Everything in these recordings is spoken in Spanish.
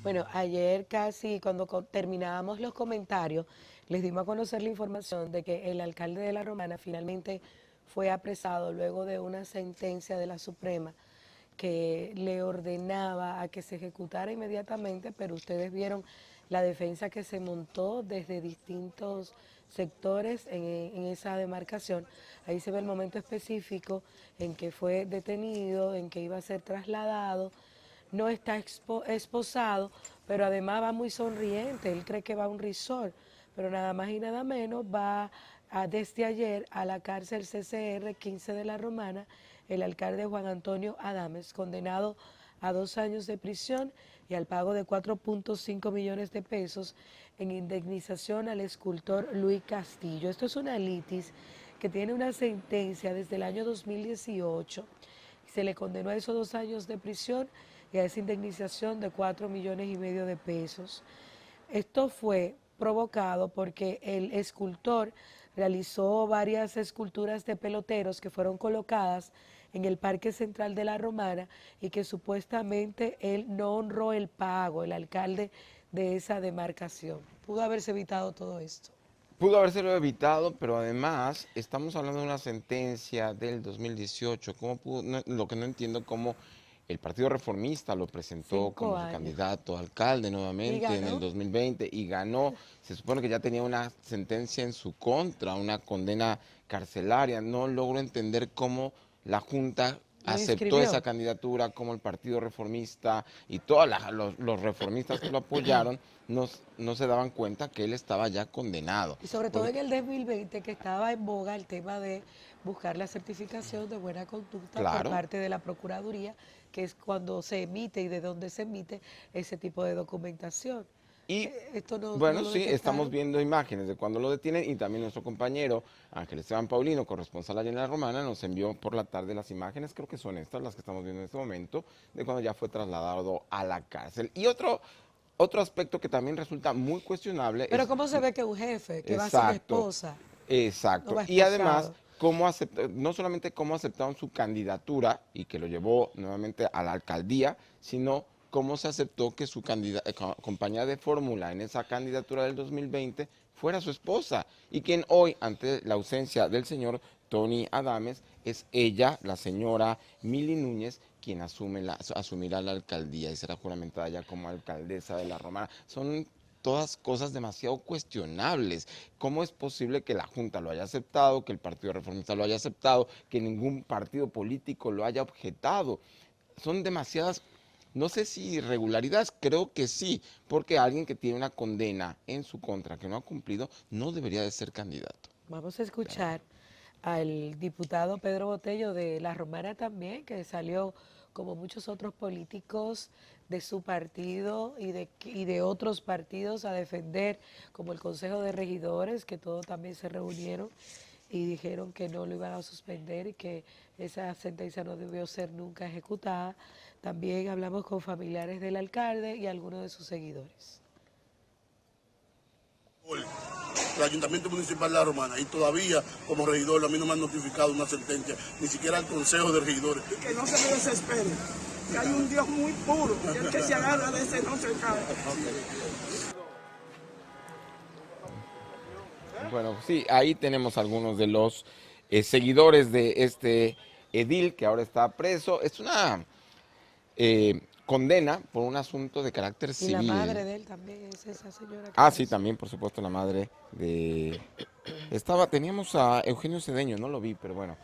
Bueno, ayer casi cuando terminábamos los comentarios, les dimos a conocer la información de que el alcalde de La Romana finalmente fue apresado luego de una sentencia de la Suprema que le ordenaba a que se ejecutara inmediatamente, pero ustedes vieron la defensa que se montó desde distintos sectores en esa demarcación. Ahí se ve el momento específico en que fue detenido, en que iba a ser trasladado. No está esposado, pero además va muy sonriente. Él cree que va a un resort, pero nada más y nada menos va desde ayer a la cárcel CCR 15 de La Romana el alcalde Juan Antonio Adames, condenado a 2 años de prisión y al pago de 4.5 millones de pesos en indemnización al escultor Luis Castillo. Esto es una litis que tiene una sentencia desde el año 2018. Se le condenó a esos 2 años de prisión y a esa indemnización de 4 millones y medio de pesos. Esto fue provocado porque el escultor realizó varias esculturas de peloteros que fueron colocadas en el Parque Central de La Romana y que supuestamente él no honró el pago, el alcalde de esa demarcación. Pudo haberse evitado todo esto. Pudo habérselo evitado, pero además estamos hablando de una sentencia del 2018. Lo que no entiendo cómo el Partido Reformista lo presentó 5 como su años. candidato a alcalde Y nuevamente en el ganó. 2020 y ganó. Se supone que ya tenía una sentencia en su contra, una condena carcelaria. No logro entender cómo la Junta Lo aceptó esa inscribió. candidatura, como el Partido Reformista y todos los reformistas que lo apoyaron no se daban cuenta que él estaba ya condenado. Y sobre todo Porque, en el 2020 que estaba en boga el tema de buscar la certificación de buena conducta por claro, parte de la Procuraduría, que es cuando se emite y de dónde se emite ese tipo de documentación. y Esto no bueno, lo sí, estamos detectaron. viendo imágenes de cuando lo detienen y también nuestro compañero Ángel Esteban Paulino, corresponsal allá en La Romana, nos envió por la tarde las imágenes, creo que son estas las que estamos viendo en este momento, de cuando ya fue trasladado a la cárcel. Y otro aspecto que también resulta muy cuestionable Pero es, ¿cómo se ve que un jefe que va sin exacto, esposa no exacto, va y además, esposado? no solamente cómo aceptaron su candidatura y que lo llevó nuevamente a la alcaldía, sino cómo se aceptó que su compañía de fórmula en esa candidatura del 2020 fuera su esposa y quien hoy, ante la ausencia del señor Tony Adames, es ella, la señora Mili Núñez, quien asumirá la alcaldía y será juramentada ya como alcaldesa de La Romana. Son todas cosas demasiado cuestionables. ¿Cómo es posible que la Junta lo haya aceptado, que el Partido Reformista lo haya aceptado, que ningún partido político lo haya objetado? Son demasiadas, no sé si irregularidades, creo que sí, porque alguien que tiene una condena en su contra que no ha cumplido, no debería de ser candidato. Vamos a escuchar al diputado Pedro Botello de La Romana también, que salió como muchos otros políticos de su partido y de otros partidos a defender, como el Consejo de Regidores, que todos también se reunieron y dijeron que no lo iban a suspender y que esa sentencia no debió ser nunca ejecutada. También hablamos con familiares del alcalde y algunos de sus seguidores. El Ayuntamiento Municipal de La Romana y todavía como regidor a mí no me han notificado una sentencia, ni siquiera el Consejo de Regidores. Y que no se me desespere, que hay un Dios muy puro, que el que se agarra de ese no se cae. Bueno, sí, ahí tenemos algunos de los seguidores de este edil que ahora está preso. Es una condena por un asunto de carácter Y la madre civil. de él también es esa señora que Ah, sí, apareció. también, por supuesto, la madre de... Teníamos a Eugenio Cedeño, no lo vi, pero bueno.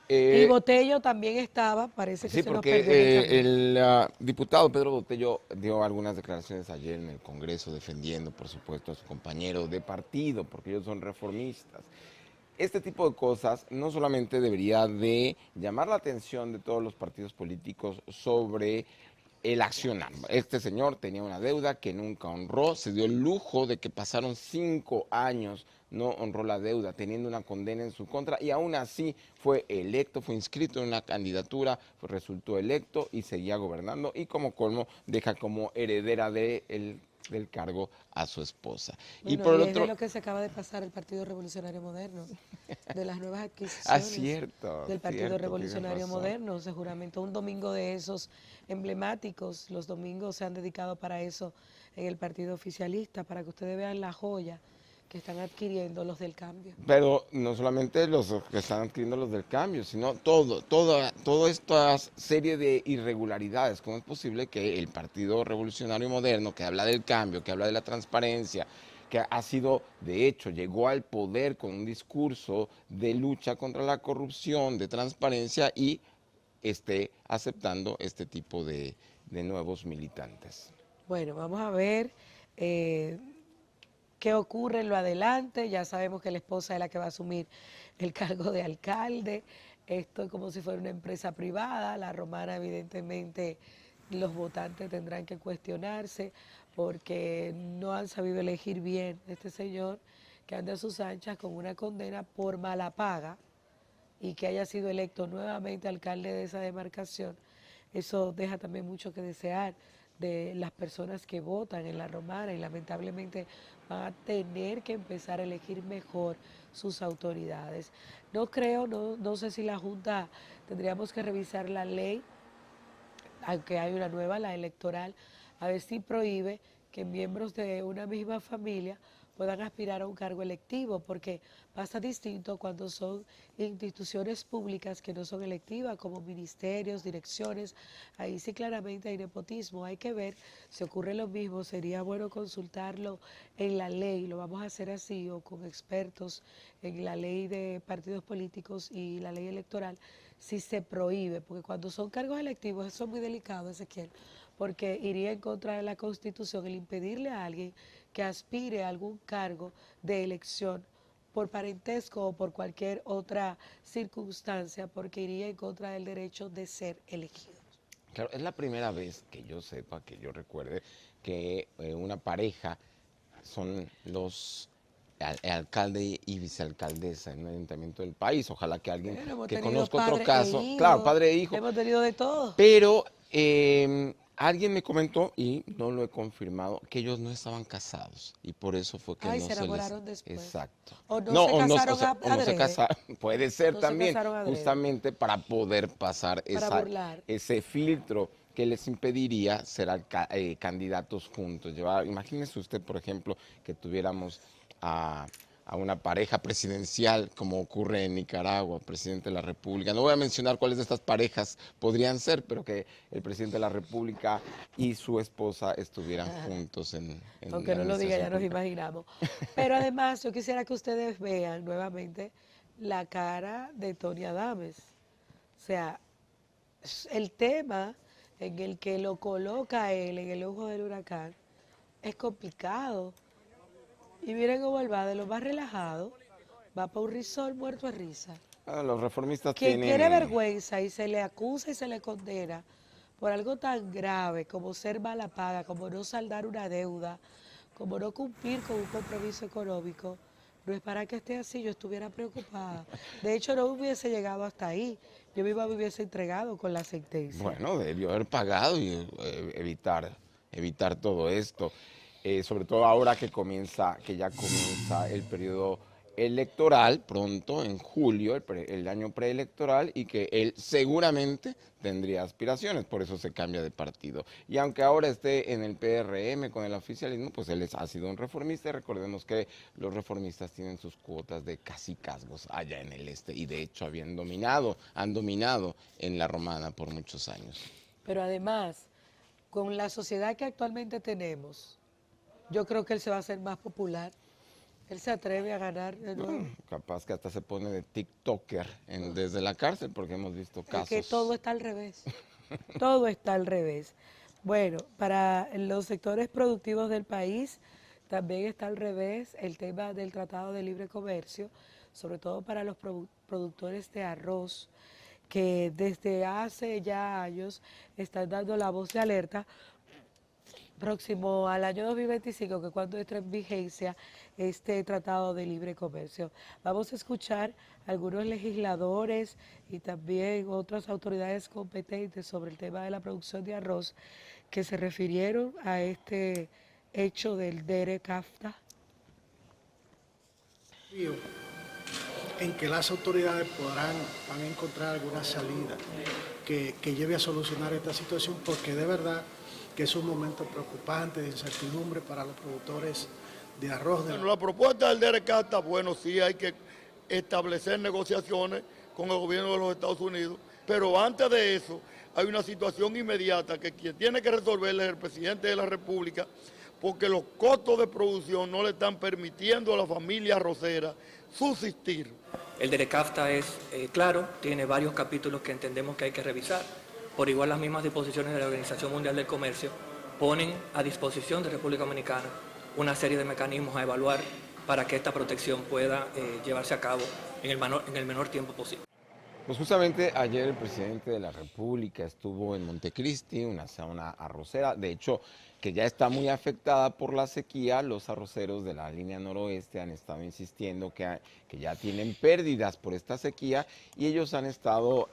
Y Eh, Botello también estaba, parece que sí, se nos porque perdió en el camino. el diputado Pedro Botello dio algunas declaraciones ayer en el Congreso defendiendo, por supuesto, a su compañero de partido, porque ellos son reformistas. Este tipo de cosas no solamente debería de llamar la atención de todos los partidos políticos sobre el accionar. Este señor tenía una deuda que nunca honró, se dio el lujo de que pasaron 5 años, no honró la deuda, teniendo una condena en su contra y aún así fue electo, fue inscrito en una candidatura, resultó electo y seguía gobernando y como colmo deja como heredera de del cargo a su esposa. Y Bueno, por el y es de otro, lo que se acaba de pasar el Partido Revolucionario Moderno, de las nuevas adquisiciones cierto, del Partido cierto, tienes Revolucionario razón. Moderno. Se juramentó un domingo de esos emblemáticos. Los domingos se han dedicado para eso en el Partido Oficialista, para que ustedes vean la joya que están adquiriendo los del cambio. Pero no solamente los que están adquiriendo los del cambio, sino toda esta serie de irregularidades. ¿Cómo es posible que el Partido Revolucionario Moderno, que habla del cambio, que habla de la transparencia, que ha sido, de hecho, llegó al poder con un discurso de lucha contra la corrupción, de transparencia, y esté aceptando este tipo de nuevos militantes? Bueno, vamos a ver qué ocurre en lo adelante. Ya sabemos que la esposa es la que va a asumir el cargo de alcalde. Esto es como si fuera una empresa privada. La Romana, evidentemente, los votantes tendrán que cuestionarse porque no han sabido elegir bien este señor que anda a sus anchas con una condena por mala paga y que haya sido electo nuevamente alcalde de esa demarcación. Eso deja también mucho que desear de las personas que votan en la Romana y lamentablemente van a tener que empezar a elegir mejor sus autoridades. No creo, no sé si la Junta tendríamos que revisar la ley, aunque hay una nueva, la electoral, a ver si prohíbe que miembros de una misma familia puedan aspirar a un cargo electivo, porque pasa distinto cuando son instituciones públicas que no son electivas, como ministerios, direcciones. Ahí sí claramente hay nepotismo. Hay que ver si ocurre lo mismo. Sería bueno consultarlo en la ley, lo vamos a hacer así, o con expertos en la ley de partidos políticos y la ley electoral, si se prohíbe, porque cuando son cargos electivos, eso es muy delicado, Ezequiel, porque iría en contra de la Constitución el impedirle a alguien que aspire a algún cargo de elección por parentesco o por cualquier otra circunstancia, porque iría en contra del derecho de ser elegido. Claro, es la primera vez que yo sepa, que yo recuerde, que una pareja son los alcalde y vicealcaldesa en un ayuntamiento del país. Ojalá que alguien Bueno, hemos que tenido conozca otro padre e caso, claro, hijo, padre e hijo, hemos tenido de todo. pero alguien me comentó, y no lo he confirmado, que ellos no estaban casados y por eso fue que Ay, no se se les... enamoraron después. Exacto. O no No, se casaron o no se adrede. casaron, puede ser No se también, casaron adrede. justamente para poder pasar Para burlar. ese filtro que les impediría ser candidatos juntos. Imagínese usted, por ejemplo, que tuviéramos a una pareja presidencial, como ocurre en Nicaragua, presidente de la República. No voy a mencionar cuáles de estas parejas podrían ser, pero que el presidente de la República y su esposa estuvieran juntos en Aunque la no lo diga, administración ya nos pública. imaginamos. Pero además, yo quisiera que ustedes vean nuevamente la cara de Tony Adames. O sea, el tema en el que lo coloca a él en el ojo del huracán es complicado. Y miren cómo él va de lo más relajado, va para un risol muerto de risa. Los reformistas Quien tiene tienen... vergüenza y se le acusa y se le condena por algo tan grave como ser mala paga, como no saldar una deuda, como no cumplir con un compromiso económico, no es para que esté así, yo estuviera preocupada. De hecho, no hubiese llegado hasta ahí, yo misma me hubiese entregado con la sentencia. Bueno, debió haber pagado y evitar todo esto. Sobre todo ahora que ya comienza el periodo electoral, pronto, en julio, el año preelectoral, y que él seguramente tendría aspiraciones, por eso se cambia de partido. Y aunque ahora esté en el PRM con el oficialismo, pues él ha sido un reformista, y recordemos que los reformistas tienen sus cuotas de cacicazgos allá en el este, y de hecho han dominado en la Romana por muchos años. Pero además, con la sociedad que actualmente tenemos, yo creo que él se va a hacer más popular. Él se atreve a ganar de nuevo. Capaz que hasta se pone de TikToker desde la cárcel, porque hemos visto casos. Es que todo está al revés. Todo está al revés. Bueno, para los sectores productivos del país también está al revés el tema del Tratado de Libre Comercio, sobre todo para los productores de arroz, que desde hace ya años están dando la voz de alerta próximo al año 2025, que cuando entre en vigencia este Tratado de Libre Comercio. Vamos a escuchar a algunos legisladores y también otras autoridades competentes sobre el tema de la producción de arroz que se refirieron a este hecho del DERE-CAFTA? En que las autoridades van a encontrar alguna salida que lleve a solucionar esta situación, porque de verdad que es un momento preocupante de incertidumbre para los productores de arroz. Bueno, la propuesta del DERE-CAFTA, bueno, sí hay que establecer negociaciones con el gobierno de los Estados Unidos, pero antes de eso hay una situación inmediata que quien tiene que resolverla es el presidente de la República, porque los costos de producción no le están permitiendo a la familia arrocera subsistir. El DERE-CAFTA es claro, tiene varios capítulos que entendemos que hay que revisar. Por igual las mismas disposiciones de la Organización Mundial del Comercio ponen a disposición de República Dominicana una serie de mecanismos a evaluar para que esta protección pueda llevarse a cabo en el menor tiempo posible. Pues justamente ayer el presidente de la República estuvo en Montecristi, una zona arrocera, de hecho que ya está muy afectada por la sequía. Los arroceros de la línea noroeste han estado insistiendo que ya tienen pérdidas por esta sequía y ellos han estado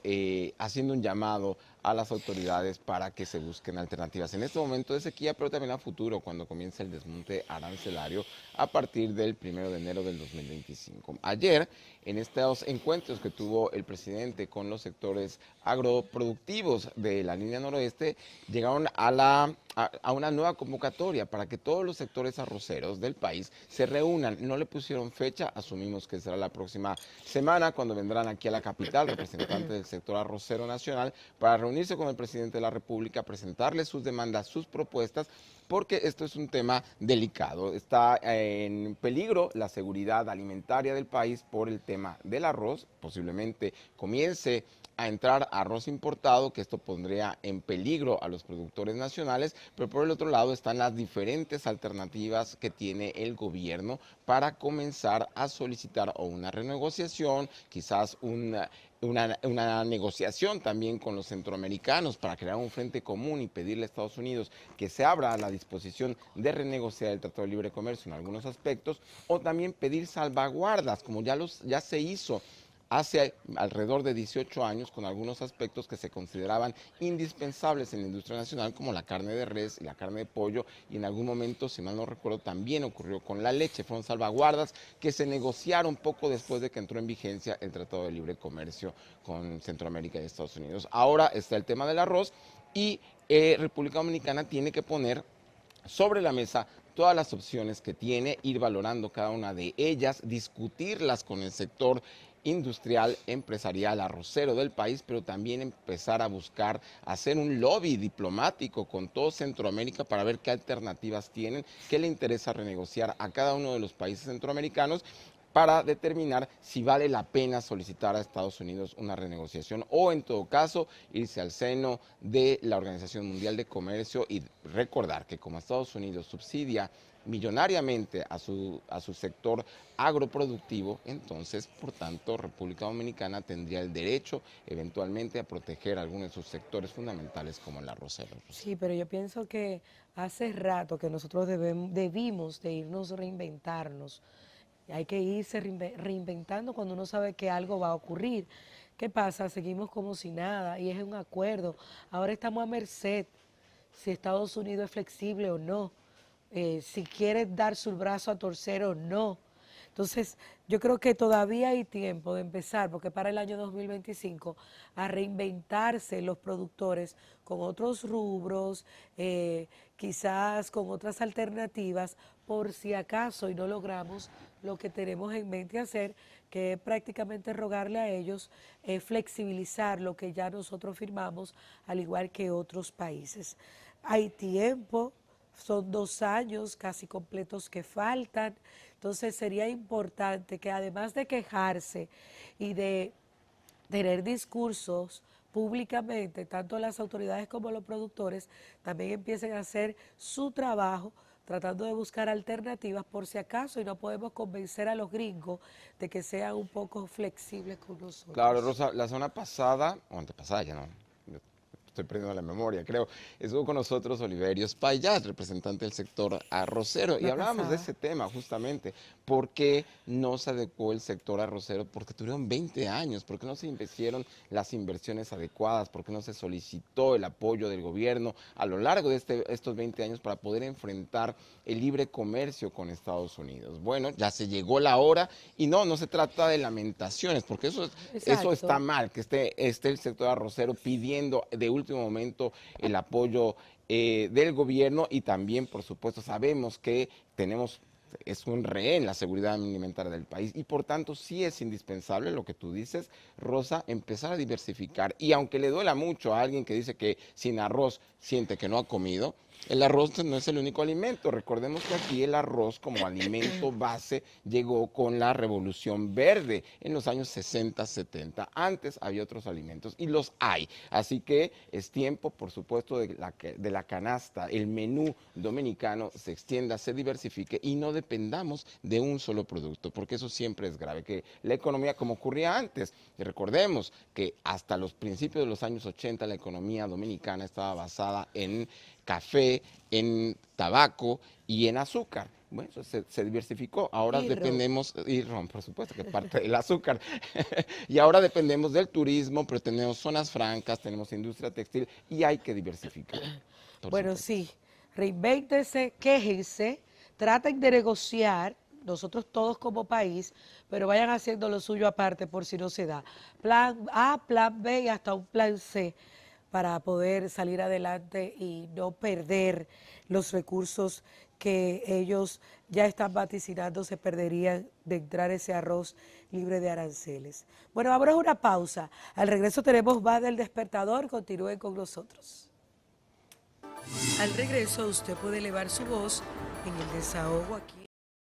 haciendo un llamado a las autoridades para que se busquen alternativas en este momento de sequía, pero también a futuro, cuando comience el desmonte arancelario a partir del 1 de enero del 2025. Ayer, en estos encuentros que tuvo el presidente con los sectores agroproductivos de la línea noroeste, llegaron a una nueva convocatoria para que todos los sectores arroceros del país se reúnan. No le pusieron fecha, asumimos que será la próxima semana, cuando vendrán aquí a la capital representantes del sector arrocero nacional para reunirse con el presidente de la República, presentarle sus demandas, sus propuestas, porque esto es un tema delicado. Está en peligro la seguridad alimentaria del país por el tema del arroz. Posiblemente comience a entrar arroz importado, que esto pondría en peligro a los productores nacionales, pero por el otro lado están las diferentes alternativas que tiene el gobierno para comenzar a solicitar o una renegociación, quizás una negociación también con los centroamericanos para crear un frente común y pedirle a Estados Unidos que se abra a la disposición de renegociar el Tratado de Libre Comercio en algunos aspectos, o también pedir salvaguardas, como ya se hizo hace alrededor de 18 años con algunos aspectos que se consideraban indispensables en la industria nacional, como la carne de res y la carne de pollo, y en algún momento, si mal no recuerdo, también ocurrió con la leche. Fueron salvaguardas que se negociaron poco después de que entró en vigencia el Tratado de Libre Comercio con Centroamérica y Estados Unidos. Ahora está el tema del arroz y República Dominicana tiene que poner sobre la mesa todas las opciones que tiene, ir valorando cada una de ellas, discutirlas con el sector industrial, empresarial, arrocero del país, pero también empezar a buscar hacer un lobby diplomático con todo Centroamérica para ver qué alternativas tienen, qué le interesa renegociar a cada uno de los países centroamericanos, para determinar si vale la pena solicitar a Estados Unidos una renegociación o, en todo caso, irse al seno de la Organización Mundial de Comercio y recordar que como Estados Unidos subsidia millonariamente a su sector agroproductivo, entonces, por tanto, República Dominicana tendría el derecho eventualmente a proteger algunos de sus sectores fundamentales como el arrocero. Sí, pero yo pienso que hace rato que nosotros debimos de irnos reinventarnos. Hay que irse reinventando cuando uno sabe que algo va a ocurrir. ¿Qué pasa? Seguimos como si nada y es un acuerdo. Ahora estamos a merced si Estados Unidos es flexible o no, si quiere dar su brazo a torcer o no. Entonces, yo creo que todavía hay tiempo de empezar, porque para el año 2025, a reinventarse los productores con otros rubros, quizás con otras alternativas, por si acaso y no logramos lo que tenemos en mente hacer, que es prácticamente rogarle a ellos flexibilizar lo que ya nosotros firmamos, al igual que otros países. Hay tiempo. Son 2 años casi completos que faltan, entonces sería importante que además de quejarse y de tener discursos públicamente, tanto las autoridades como los productores, también empiecen a hacer su trabajo tratando de buscar alternativas por si acaso y no podemos convencer a los gringos de que sean un poco flexibles con nosotros. Claro, Rosa, la semana pasada, o antepasada ya no, estoy perdiendo la memoria, creo. Estuvo con nosotros Oliverio Espaillat, representante del sector arrocero, y hablábamos de ese tema justamente. ¿Por qué no se adecuó el sector arrocero? Porque tuvieron 20 años, ¿por qué no se hicieron las inversiones adecuadas? ¿Por qué no se solicitó el apoyo del gobierno a lo largo de estos 20 años para poder enfrentar el libre comercio con Estados Unidos? Bueno, ya se llegó la hora y no se trata de lamentaciones, porque eso está mal, que esté el sector arrocero pidiendo de último momento el apoyo del gobierno, y también, por supuesto, sabemos que es un rehén la seguridad alimentaria del país, y por tanto sí es indispensable lo que tú dices, Rosa, empezar a diversificar. Y aunque le duela mucho a alguien que dice que sin arroz siente que no ha comido, el arroz no es el único alimento. Recordemos que aquí el arroz como alimento base llegó con la Revolución Verde en los años 60, 70. Antes había otros alimentos y los hay. Así que es tiempo, por supuesto, de la canasta, el menú dominicano se extienda, se diversifique y no dependamos de un solo producto, porque eso siempre es grave. Que la economía, como ocurría antes, recordemos que hasta los principios de los años 80 la economía dominicana estaba basada en café, en tabaco y en azúcar. Bueno, eso se diversificó. Ahora dependemos, y ron, por supuesto, que parte del azúcar. Y ahora dependemos del turismo, pero tenemos zonas francas, tenemos industria textil y hay que diversificar. Bueno, sí, reinvéntense, quéjense, traten de negociar, nosotros todos como país, pero vayan haciendo lo suyo aparte por si no se da. Plan A, plan B y hasta un plan C, para poder salir adelante y no perder los recursos que ellos ya están vaticinando se perderían de entrar ese arroz libre de aranceles. Bueno, ahora una pausa. Al regreso tenemos más del Despertador. Continúen con nosotros. Al regreso usted puede elevar su voz en el desahogo aquí.